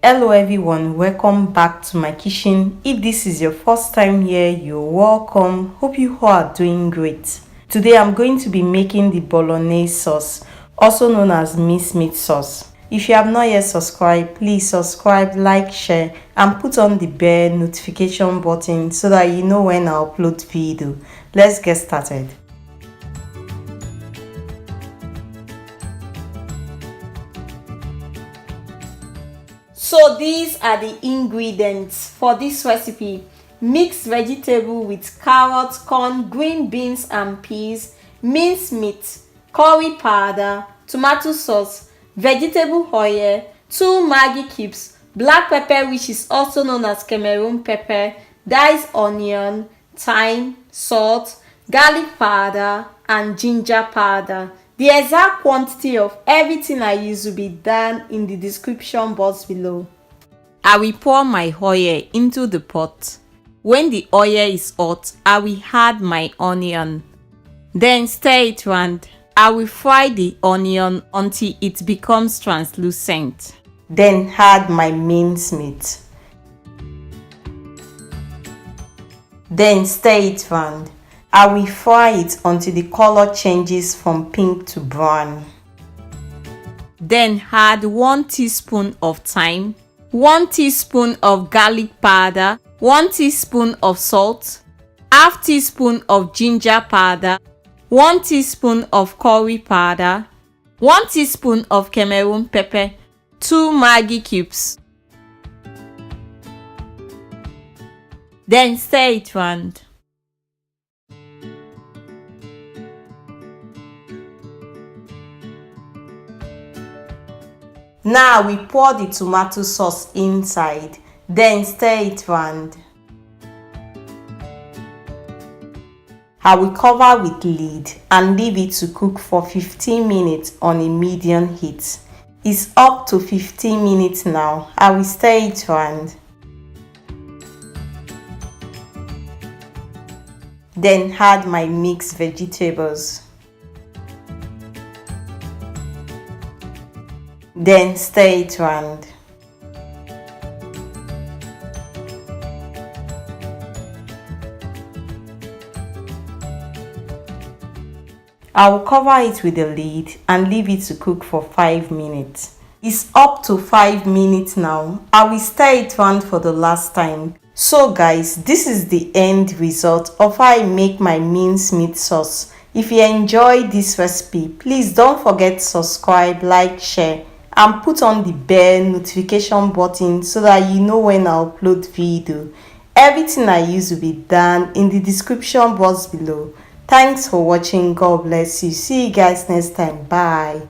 Hello everyone, welcome back to my kitchen. If this is your first time here, you're welcome. Hope you all are doing great. Today I'm going to be making the Bolognese sauce, also known as minced meat sauce. If you have not yet subscribed, please subscribe, like, share and put on the bell notification button so that you know when I upload video. Let's get started. So these are the ingredients for this recipe: mixed vegetable with carrots, corn, green beans and peas, minced meat, curry powder, tomato sauce, vegetable oil, 2 Maggi cubes, black pepper which is also known as Cameroon pepper, diced onion, thyme, salt, garlic powder and ginger powder. The exact quantity of everything I use will be down in the description box below. I will pour my oil into the pot. When the oil is hot, I will add my onion. Then stir it round. I will fry the onion until it becomes translucent. Then add my minced meat. Then stir it round. I will fry it until the color changes from pink to brown. Then add 1 teaspoon of thyme, 1 teaspoon of garlic powder, 1 teaspoon of salt, half teaspoon of ginger powder, 1 teaspoon of curry powder, 1 teaspoon of Cameroon pepper, 2 Maggi cubes. Then stir it round. Now we pour the tomato sauce inside, then stir it round. I will cover with lid and leave it to cook for 15 minutes on a medium heat. It's up to 15 minutes now. I will stir it round. Then add my mixed vegetables. Then stir it round. I will cover it with a lid and leave it to cook for 5 minutes. It's up to 5 minutes now. I will stir it round for the last time. So guys, this is the end result of how I make my minced meat sauce. If you enjoyed this recipe, please don't forget to subscribe, like, share and put on the bell notification button so that you know when I upload video. Everything I use will be down in the description box below. Thanks for watching. God bless you. See you guys next time. Bye.